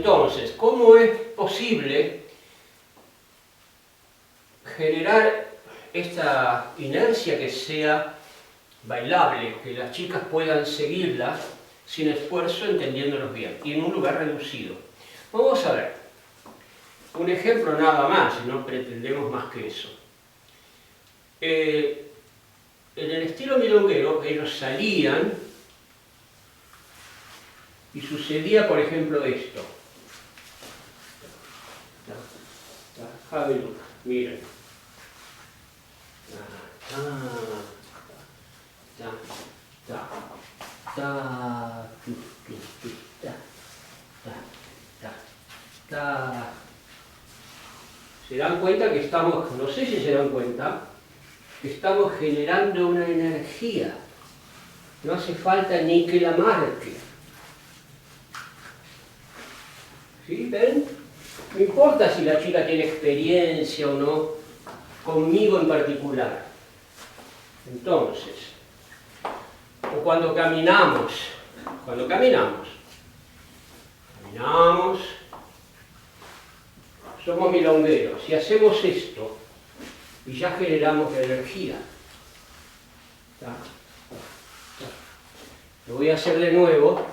Entonces, ¿cómo es posible generar esta inercia que sea bailable, que las chicas puedan seguirla sin esfuerzo, entendiéndolos bien, y en un lugar reducido? Vamos a ver un ejemplo nada más, y no pretendemos más que eso. En el estilo milonguero, ellos salían y sucedía, por ejemplo, esto. Have a look, miren. Se dan cuenta que estamos, no sé si se dan cuenta, que estamos generando una energía. No hace falta ni que la marque. ¿Sí? ¿Ven? No importa si la chica tiene experiencia o no, conmigo en particular. Entonces, o cuando caminamos, somos milongueros, y hacemos esto, y ya generamos la energía. Lo voy a hacer de nuevo,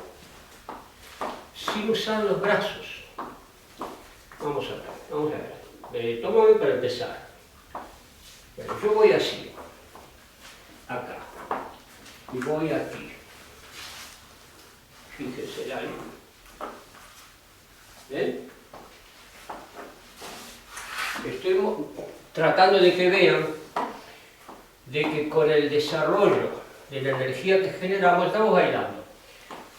sin usar los brazos. Vamos a ver. Tómame para empezar. Bueno, yo voy así, acá, y voy aquí. Fíjense ahí. ¿Ven? Estoy tratando de que vean de que con el desarrollo de la energía que generamos estamos bailando.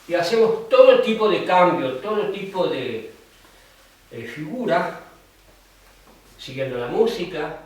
Y hacemos todo tipo de cambios, todo tipo de figura, siguiendo la música.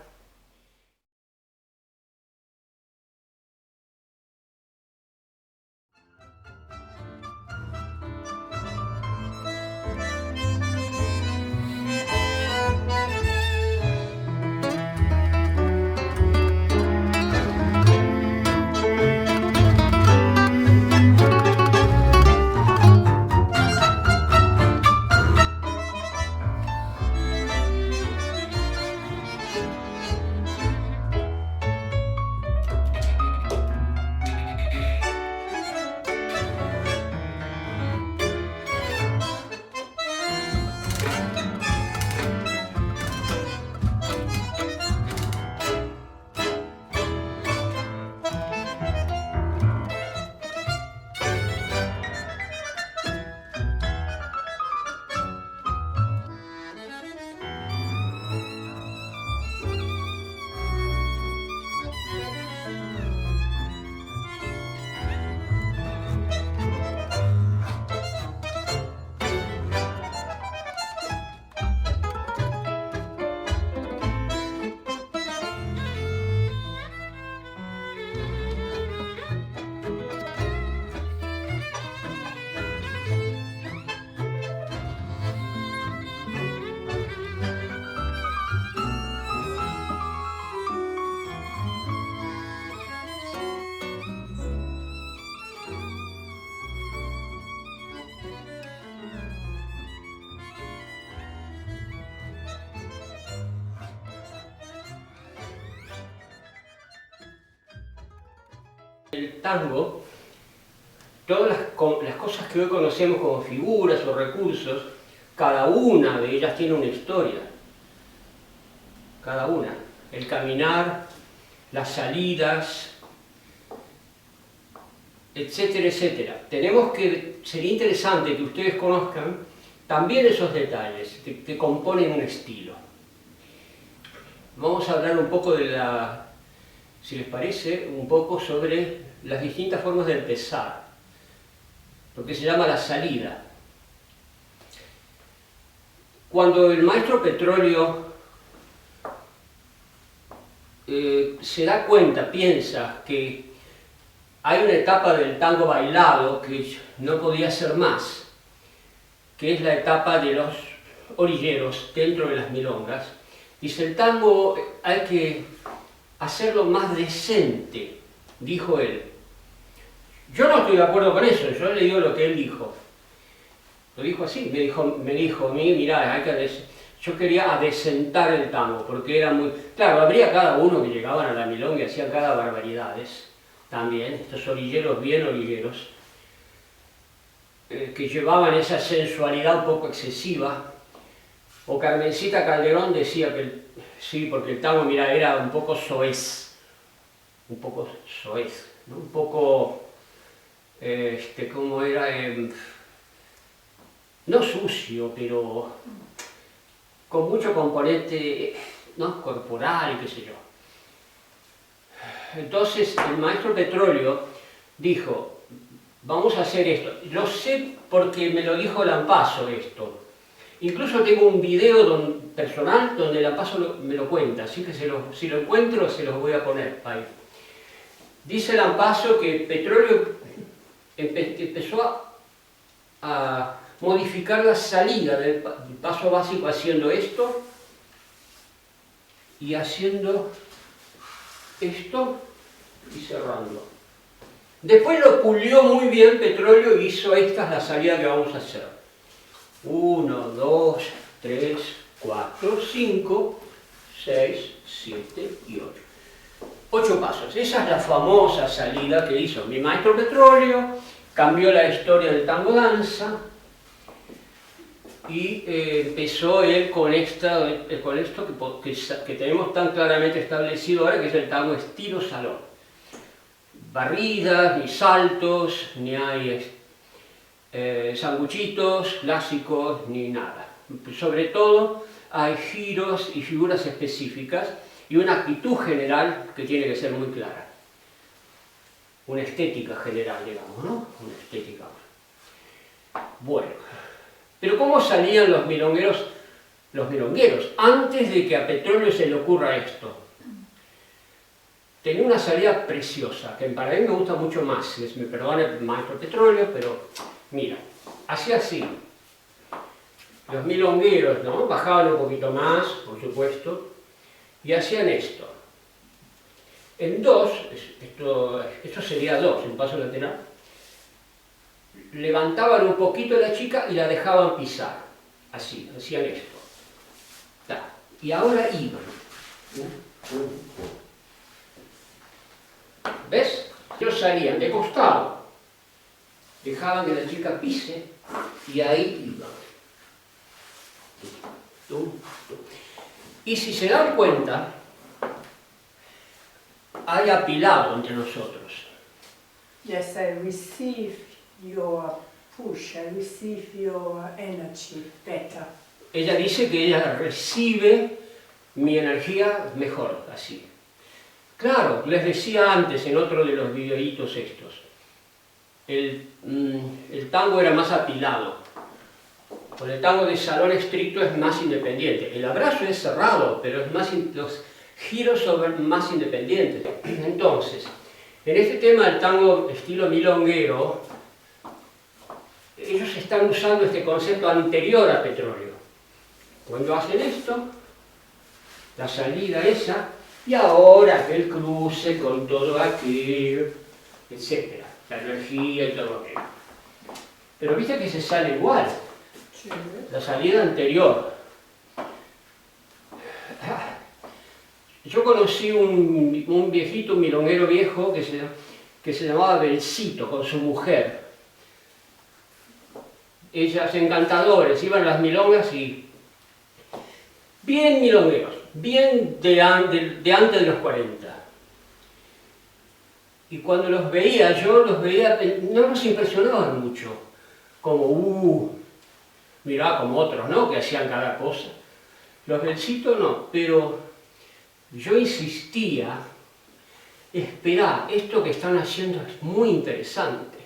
El tango, todas las cosas que hoy conocemos como figuras o recursos, cada una de ellas tiene una historia. Cada una. El caminar, las salidas, etcétera, etcétera. Sería interesante que ustedes conozcan también esos detalles que componen un estilo. Vamos a hablar un poco si les parece, un poco sobre las distintas formas de empezar, lo que se llama la salida. Cuando el maestro Petrolio se da cuenta, piensa que hay una etapa del tango bailado que no podía ser más, que es la etapa de los orilleros dentro de las milongas, dice: el tango hay que hacerlo más decente, dijo él. Yo no estoy de acuerdo con eso, yo he leído lo que él dijo. Lo dijo así, me dijo a mí, mirá, yo quería adecentar el tango, porque era muy... Claro, habría cada uno que llegaban a la milonga y hacían cada barbaridades, también, estos orilleros bien orilleros, que llevaban esa sensualidad un poco excesiva. O Carmencita Calderón decía que, sí, porque el tango, mira, era un poco soez, ¿no? Un poco, ¿cómo era? No sucio, pero con mucho componente, ¿no? Corporal y qué sé yo. Entonces el maestro Petrolio dijo, vamos a hacer esto. Lo sé porque me lo dijo Lampazo esto. Incluso tengo un video personal donde Lampazo me lo cuenta, así que si lo encuentro se los voy a poner ahí. Dice Lampazo que Petrolio empezó a modificar la salida del paso básico haciendo esto y haciendo esto y cerrando. Después lo pulió muy bien Petrolio y hizo esta es la salida que vamos a hacer. 1, 2, 3, 4, 5, 6, 7 y 8. 8 pasos. Esa es la famosa salida que hizo mi maestro Petrolio, cambió la historia del tango danza y empezó él con esto que tenemos tan claramente establecido ahora, que es el tango estilo salón. Barridas, ni saltos, ni hay sanguchitos clásicos, ni nada. Sobre todo hay giros y figuras específicas y una actitud general que tiene que ser muy clara. Una estética general, digamos, ¿no? Una estética. Bueno, pero ¿cómo salían los milongueros antes de que a Petrolio se le ocurra esto? Tenía una salida preciosa, que para mí me gusta mucho más, me perdone el maestro Petrolio, pero mira, hacía así. Los milongueros, ¿no? Bajaban un poquito más, por supuesto, y hacían esto. En dos, esto sería dos, en paso lateral, levantaban un poquito la chica y la dejaban pisar. Así, hacían esto. Y ahora iban. ¿Ves? Ellos salían de costado, dejaban que la chica pise y ahí iban. Y si se dan cuenta, hay apilado entre nosotros. Yes, I receive your push, I receive your energy better. Ella dice que ella recibe mi energía mejor, así. Claro, les decía antes en otro de los videitos estos, el tango era más apilado, con el tango de salón estricto es más independiente. El abrazo es cerrado, pero es los giros son más independientes. Entonces, en este tema del tango estilo milonguero, ellos están usando este concepto anterior a Petrolio. Cuando hacen esto, la salida esa, y ahora el cruce con todo aquello, etc. La energía y todo aquello. Pero viste que se sale igual. Sí. La salida anterior. Yo conocí un viejito, un milonguero viejo, que se llamaba Belcito, con su mujer. Ellas encantadores, iban a las milongas y bien milongueros, bien de antes de los 40. Y cuando los veía, no nos impresionaban mucho, como, mirá, como otros, ¿no?, que hacían cada cosa. Los Belcito no, pero yo insistía, esperá, esto que están haciendo es muy interesante.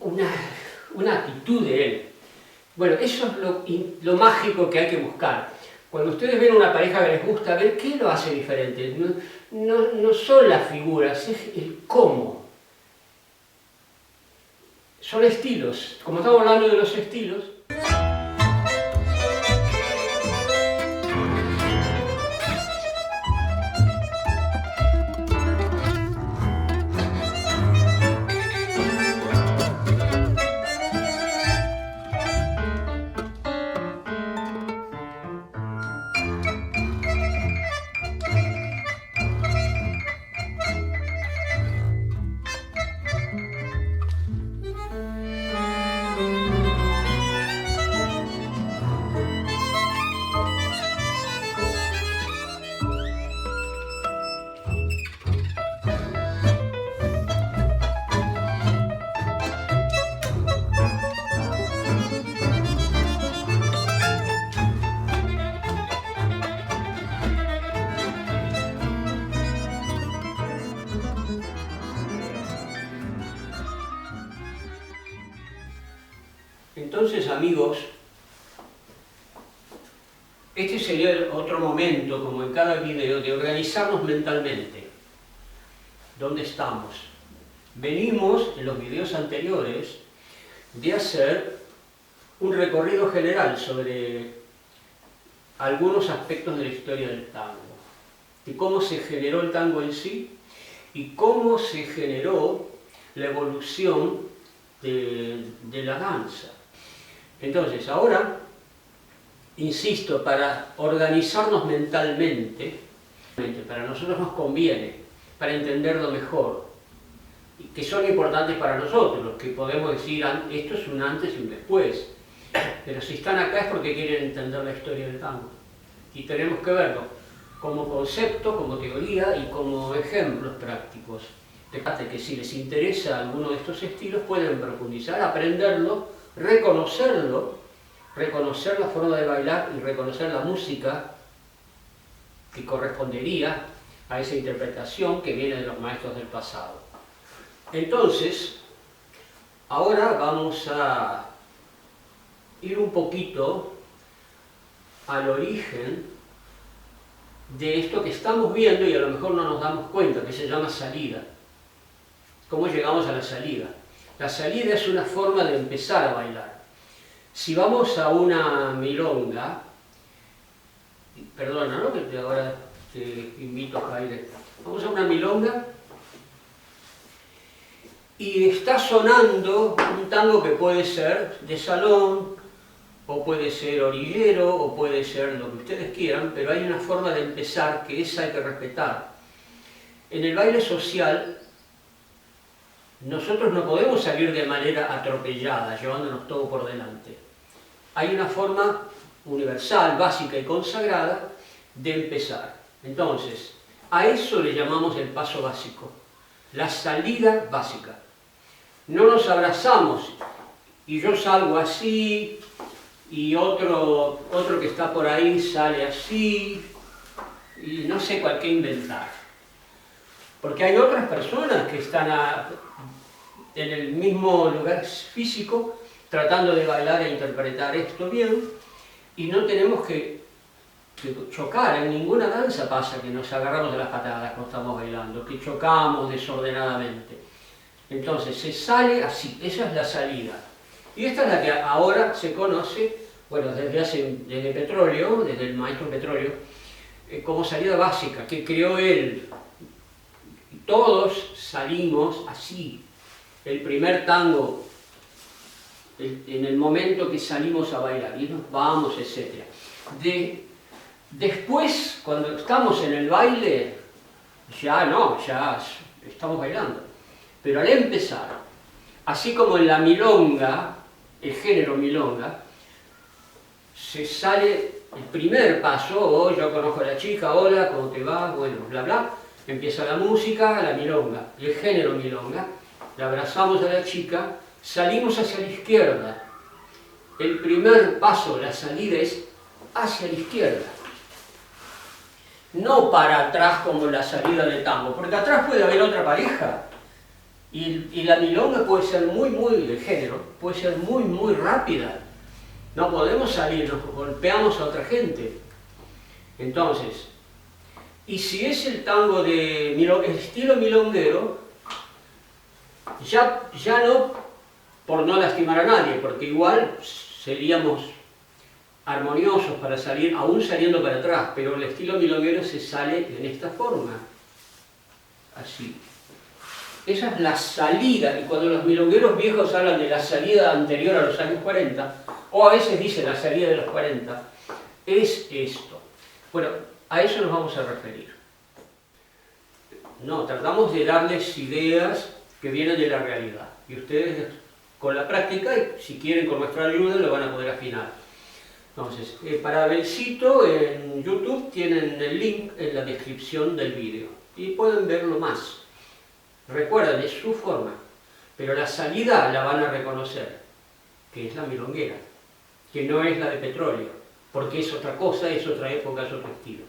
una actitud de él. Bueno, eso es lo mágico que hay que buscar. Cuando ustedes ven una pareja que les gusta, ver qué lo hace diferente. No son las figuras, es el cómo. Son estilos. Como estamos hablando de los estilos, entonces, amigos, este sería otro momento, como en cada video, de organizarnos mentalmente. ¿Dónde estamos? Venimos, en los videos anteriores, de hacer un recorrido general sobre algunos aspectos de la historia del tango, de cómo se generó el tango en sí y cómo se generó la evolución de la danza. Entonces, ahora, insisto, para organizarnos mentalmente, para nosotros nos conviene, para entenderlo mejor, que son importantes para nosotros, que podemos decir, esto es un antes y un después, pero si están acá es porque quieren entender la historia del tango, y tenemos que verlo como concepto, como teoría y como ejemplos prácticos, de que si les interesa alguno de estos estilos pueden profundizar, aprenderlo, reconocerlo, reconocer la forma de bailar y reconocer la música que correspondería a esa interpretación que viene de los maestros del pasado. Entonces, ahora vamos a ir un poquito al origen de esto que estamos viendo y a lo mejor no nos damos cuenta, que se llama salida. ¿Cómo llegamos a la salida? La salida es una forma de empezar a bailar. Si vamos a una milonga, perdona, ¿no? Que ahora te invito a bailar. Vamos a una milonga y está sonando un tango que puede ser de salón, o puede ser orillero, o puede ser lo que ustedes quieran, pero hay una forma de empezar que esa hay que respetar. En el baile social, nosotros no podemos salir de manera atropellada, llevándonos todo por delante. Hay una forma universal, básica y consagrada de empezar. Entonces, a eso le llamamos el paso básico, la salida básica. No nos abrazamos y yo salgo así y otro que está por ahí sale así y no sé cuál que inventar. Porque hay otras personas que están en el mismo lugar físico tratando de bailar e interpretar esto bien y no tenemos que chocar. En ninguna danza pasa que nos agarramos de las patadas cuando estamos bailando, que chocamos desordenadamente. Entonces se sale así, esa es la salida. Y esta es la que ahora se conoce, bueno, desde Petróleo, desde el maestro Petróleo, como salida básica, que creó él. Todos salimos así. El primer tango, en el momento que salimos a bailar, y nos vamos, etc. Después, cuando estamos en el baile, ya estamos bailando. Pero al empezar, así como en la milonga, el género milonga, se sale el primer paso, oh, yo conozco a la chica, hola, ¿cómo te va? Bueno, bla, bla. Empieza la música, la milonga, el género milonga, la abrazamos a la chica, salimos hacia la izquierda. El primer paso, la salida es hacia la izquierda. No para atrás como la salida del tango, porque atrás puede haber otra pareja. Y la milonga puede ser el género, puede ser muy rápida. No podemos salir, nos golpeamos a otra gente. Entonces, y si es el tango de el estilo milonguero, ya no por no lastimar a nadie, porque igual seríamos armoniosos para salir, aún saliendo para atrás, pero el estilo milonguero se sale en esta forma, así. Esa es la salida, y cuando los milongueros viejos hablan de la salida anterior a los años 40, o a veces dicen la salida de los 40, es esto. Bueno, a eso nos vamos a referir. No, tratamos de darles ideas que vienen de la realidad, y ustedes con la práctica, y si quieren con nuestra ayuda, lo van a poder afinar. Entonces, para Abelcito en YouTube tienen el link en la descripción del vídeo, y pueden verlo más. Recuerden, es su forma, pero la salida la van a reconocer, que es la milonguera, que no es la de petróleo, porque es otra cosa, es otra época, es otro estilo.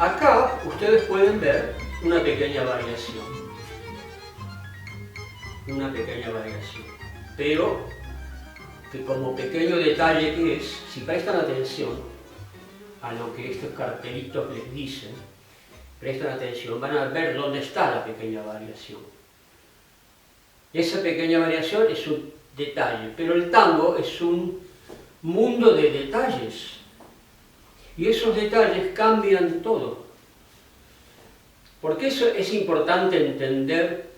Acá ustedes pueden ver una pequeña variación. Pero que como pequeño detalle que es, si prestan atención a lo que estos cartelitos les dicen, prestan atención, van a ver dónde está la pequeña variación. Esa pequeña variación es un detalle, pero el tango es un mundo de detalles. Y esos detalles cambian todo. Porque eso es importante entender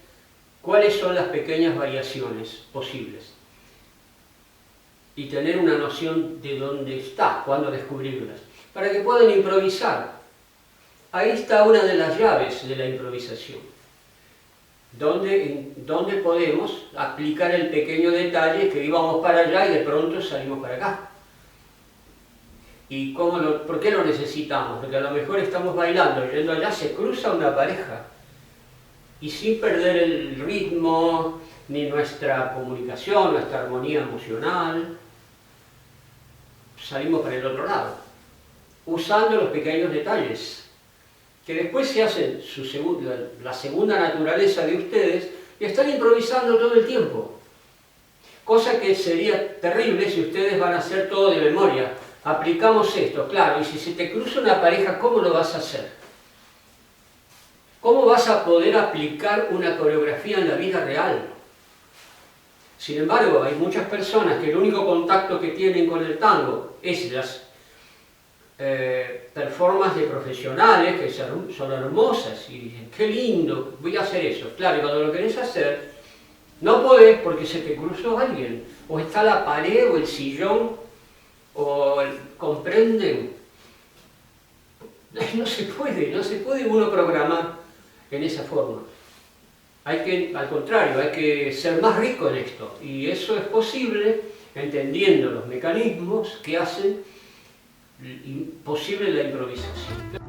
cuáles son las pequeñas variaciones posibles. Y tener una noción de dónde está, cuándo descubrirlas. Para que puedan improvisar. Ahí está una de las llaves de la improvisación. donde podemos aplicar el pequeño detalle que íbamos para allá y de pronto salimos para acá. ¿Y por qué lo necesitamos? Porque a lo mejor estamos bailando, yendo allá, se cruza una pareja y sin perder el ritmo, ni nuestra comunicación, nuestra armonía emocional, salimos para el otro lado, usando los pequeños detalles que después se hacen la segunda naturaleza de ustedes y están improvisando todo el tiempo. Cosa que sería terrible si ustedes van a hacer todo de memoria. Aplicamos esto, claro, y si se te cruza una pareja, ¿cómo lo vas a hacer? ¿Cómo vas a poder aplicar una coreografía en la vida real? Sin embargo, hay muchas personas que el único contacto que tienen con el tango es las performances de profesionales que son hermosas y dicen, qué lindo, voy a hacer eso. Claro, y cuando lo querés hacer, no podés porque se te cruzó alguien, o está la pared o el sillón, ¿comprenden? No se puede uno programar en esa forma. Al contrario, hay que ser más rico en esto, y eso es posible entendiendo los mecanismos que hacen posible la improvisación.